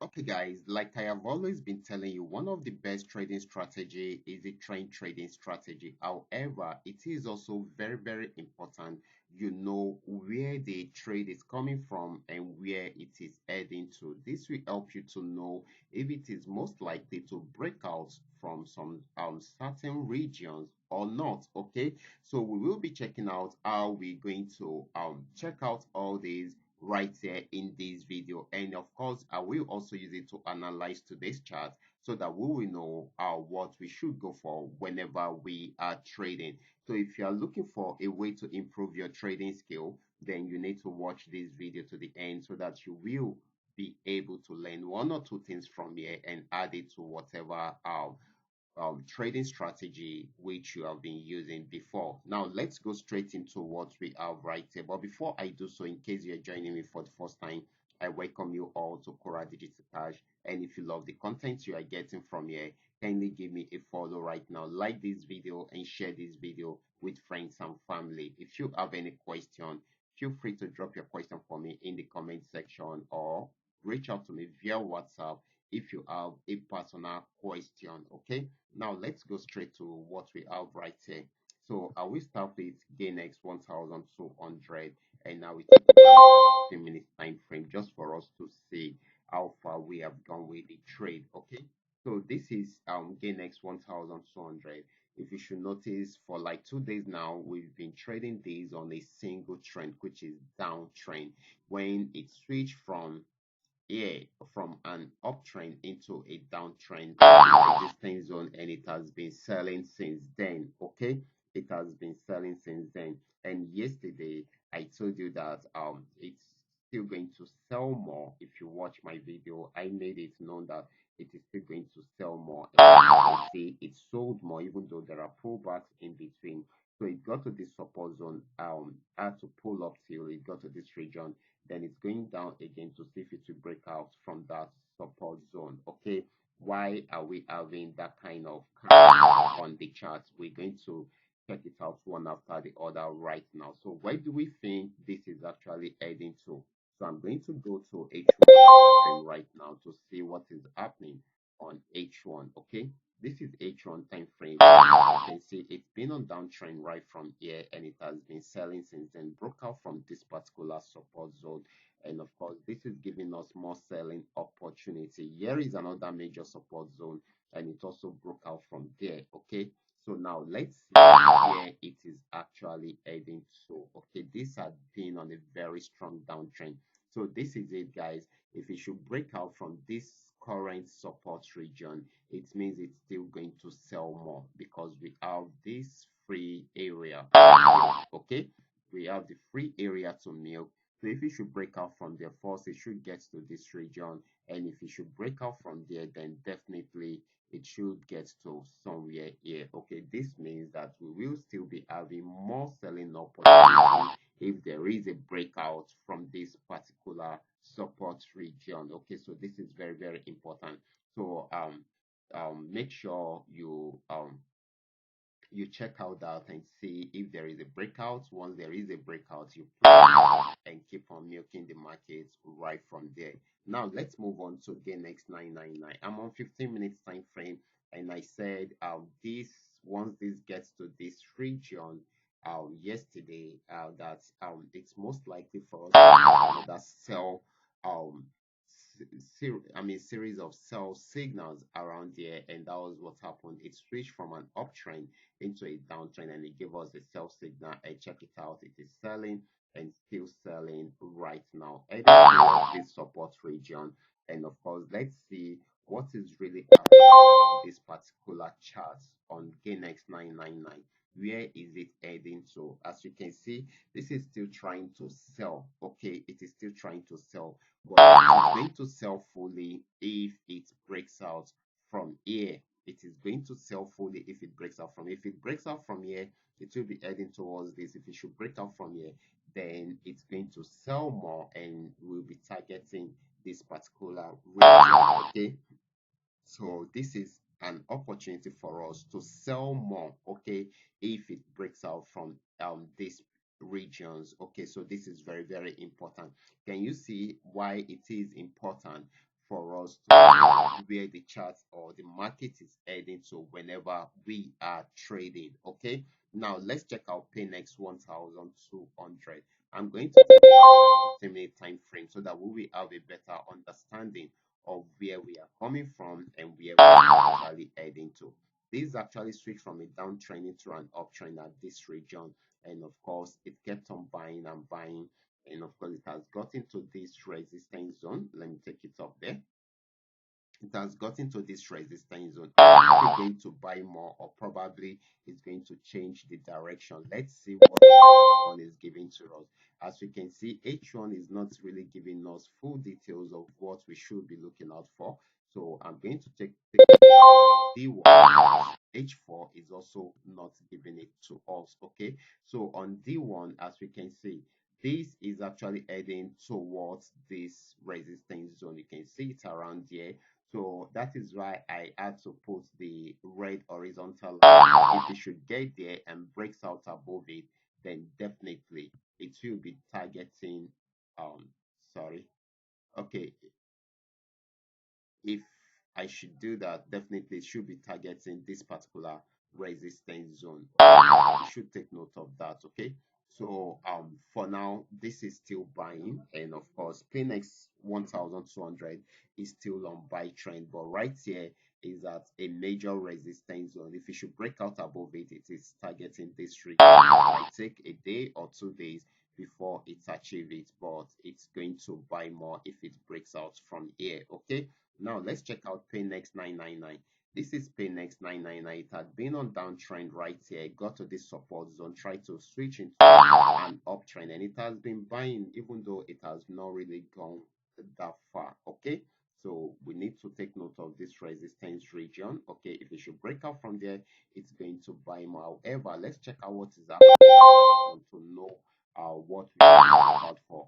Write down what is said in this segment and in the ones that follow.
Okay, guys, like I have always been telling you, one of the best trading strategy is the trend trading strategy. However, it is also very, very important you know where the trade is coming from and where it is heading to. This will help you to know if it is most likely to break out from some certain regions or not. Okay, so we will be checking out how we're going to check out all these right here in this video, and of course I will also use it to analyze today's chart so that we will know what we should go for whenever we are trading. So if you are looking for a way to improve your trading skill, then you need to watch this video to the end so that you will be able to learn one or two things from here and add it to whatever trading strategy which you have been using before. Now, let's go straight into what we have right here. But before I do so, in case you're joining me for the first time, I welcome you all to Qora Digital Cash. And if you love the content you are getting from here, kindly give me a follow right now. Like this video and share this video with friends and family. If you have any question, feel free to drop your question for me in the comment section or reach out to me via WhatsApp if you have a personal question. Okay, now let's go straight to what we have right here. So I will start with GainX 1200, and now we take a 15 minutes time frame just for us to see how far we have gone with the trade. Okay, so this is GainX 1200. If you should notice, for like 2 days now, we've been trading these on a single trend, which is downtrend. When it switched from here from an uptrend into a downtrend resistance zone, and it has been selling since then. Okay, it has been selling since then. And yesterday I told you that it's still going to sell more. If you watch my video, I made it known that it is still going to sell more. And I see it sold more even though there are pullbacks in between. So it got to this support zone, had to pull up till it got to this region, then it's going down again to see if it will break out from that support zone. Okay, why are we having that kind of on the chart? We're going to check it out one after the other right now. So where do we think this is actually heading to? So I'm going to go to H1 right now to see what is happening on H1. Okay, this is H1 time frame. You can see it's been on downtrend right from here, and it has been selling since then. Broke out from this particular support zone, and of course this is giving us more selling opportunity. Here is another major support zone, and it also broke out from there. Okay, so now let's see where it is actually heading to. Okay, this has been on a very strong downtrend. So this is it, guys. If it should break out from this current support region, it means it's still going to sell more because we have this free area. Okay, we have the free area to milk. So if it should break out from there first, it should get to this region, and if it should break out from there, then definitely it should get to somewhere here. Okay, this means that we will still be having more selling opportunity if there is a breakout from this particular support region. Okay, so this is very, very important. So make sure you check out that and see if there is a breakout. Once there is a breakout, you and keep on milking the market right from there. Now let's move on to GainX 999. I'm on 15 minutes time frame, and I said this once this gets to this region yesterday that it's most likely for us to have another sell um series of sell signals around here, and that was what happened. It switched from an uptrend into a downtrend, and it gave us a sell signal. I check it out, it is selling and still selling right now heading towards this support region. And of course, let's see what is really happening on this particular chart on GainX 999. Where is it heading to? As you can see, this is still trying to sell. Okay, it is still trying to sell, but it's going to sell fully if it breaks out from here. It is going to sell fully if it breaks out from here. If it breaks out from here, it will be heading towards this. If it should break out from here, then it's going to sell more and we'll be targeting this particular region. Okay, so this is an opportunity for us to sell more. Okay, if it breaks out from these regions. Okay, so this is very, very important. Can you see why it is important for us to know where the chart or the market is heading to whenever we are trading. Okay, now let's check out Paynex 1200. I'm going to take a 15-minute time frame so that we will have a better understanding of where we are coming from and where we are actually heading to. This actually switched from a downtrend into an uptrend at this region, and of course, it kept on buying and buying, and of course, it has gotten to this resistance zone. Let me take it up there. It has gotten to this resistance zone. It's going to buy more, or probably it's going to change the direction. Let's see what one is giving to us. As we can see, H1 is not really giving us full details of what we should be looking out for. So I'm going to take D1. H4 is also not giving it to us. Okay, so on D1, as we can see, this is actually heading towards this resistance zone. You can see it around here. So that is why I had to put the red horizontal line. If it should get there and breaks out above it, then definitely it will be targeting sorry. Okay, if I should do that, definitely it should be targeting this particular resistance zone. You should take note of that. Okay, so for now this is still buying, and of course Paynex 1200 is still on buy trend, but right here is at a major resistance zone. If it should break out above it, it is targeting this region. It might take a day or 2 days before it achieves it, but it's going to buy more if it breaks out from here. Okay, now let's check out Paynex 999. This is Paynex 999. It had been on downtrend right here. It got to this support zone, tried to switch into an uptrend, and it has been buying even though it has not really gone that far. Okay, so we need to take note of this resistance region. Okay, if it should break out from there, it's going to buy more. However, let's check out what is happening. Want to know what we are about for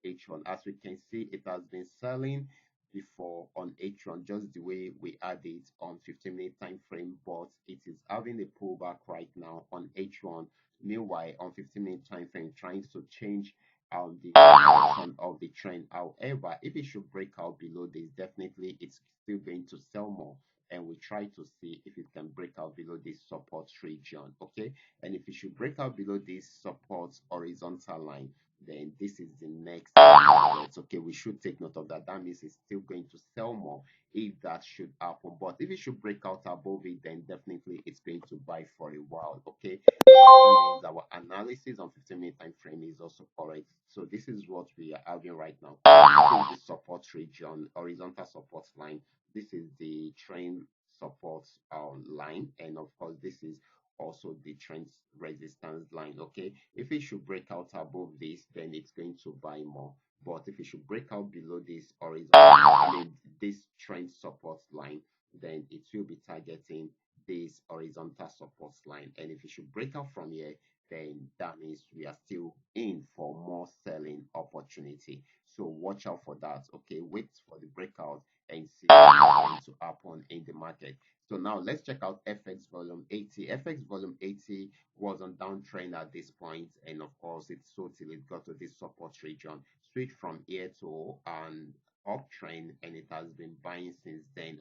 H1. As we can see, it has been selling before on H1 just the way we had it on 15-minute time frame, but it is having a pullback right now on H1. Meanwhile, on 15-minute time frame, trying to change the direction of the trend. However, if it should break out below this, definitely it's still going to sell more, and we try to see if it can break out below this support region. Okay, and if it should break out below this support horizontal line, then this is the next target. Okay, we should take note of that. That means it's still going to sell more if that should happen. But if it should break out above it, then definitely it's going to buy for a while. Okay, means our analysis on 15-minute time frame is also correct. So this is what we are having right now. This is the support region, horizontal support line. This is the trend support line, and of course this is also the trend resistance line. Okay, if it should break out above this, then it's going to buy more. But if it should break out below this horizontal, this trend support line, then it will be targeting this horizontal support line. And if it should break out from here, then that means we are still in for more selling opportunity. So watch out for that. Okay, wait for the breakout and see what's going to happen in the market. So now let's check out FX volume 80. FX volume 80 was on downtrend at this point, and of course it sold till it got to this support region, switched from here to an uptrend, and it has been buying since then.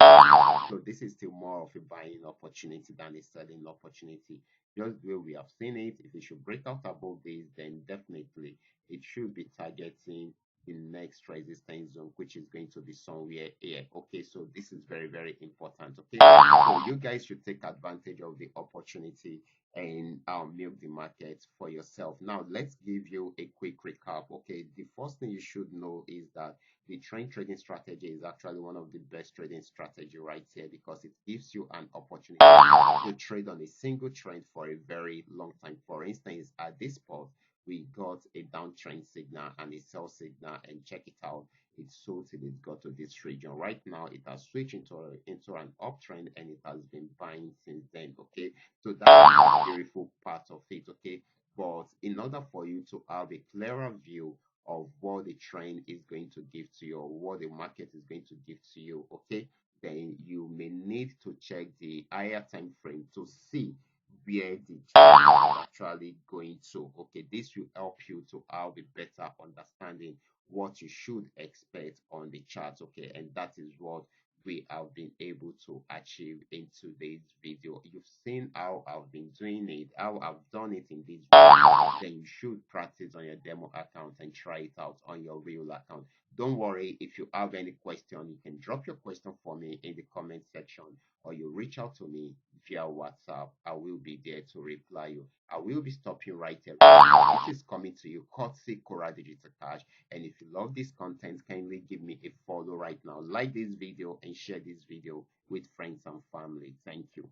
So this is still more of a buying opportunity than a selling opportunity. Just the way we have seen it, if it should break out above this, then definitely it should be targeting the next resistance zone, which is going to be somewhere here. Okay, so this is very, very important. Okay, so you guys should take advantage of the opportunity and milk the market for yourself. Now let's give you a quick recap. Okay, the first thing you should know is that the trend trading strategy is actually one of the best trading strategy right here, because it gives you an opportunity to trade on a single trend for a very long time. For instance, at this point we got a downtrend signal and a sell signal, and check it out, it sold till it got to this region. Right now it has switched into an uptrend, and it has been buying since then. Okay, so that's the beautiful part of it. Okay, but in order for you to have a clearer view of what the trend is going to give to you, or what the market is going to give to you, okay, then you may need to check the higher time frame to see where the trend is actually going to. Okay, this will help you to have a better understanding what you should expect on the chart. Okay, and that is what we have been able to achieve in today's video. You've seen how I've been doing it, how I've done it in this video. Then you should practice on your demo account and try it out on your real account. Don't worry, if you have any question, you can drop your question for me in the comment section, or you reach out to me via WhatsApp. I will be there to reply you. I will be stopping right here. This is coming to you courtesy Qora Digital Cash. And if you love this content, kindly give me a follow right now. Like this video and share this video with friends and family. Thank you.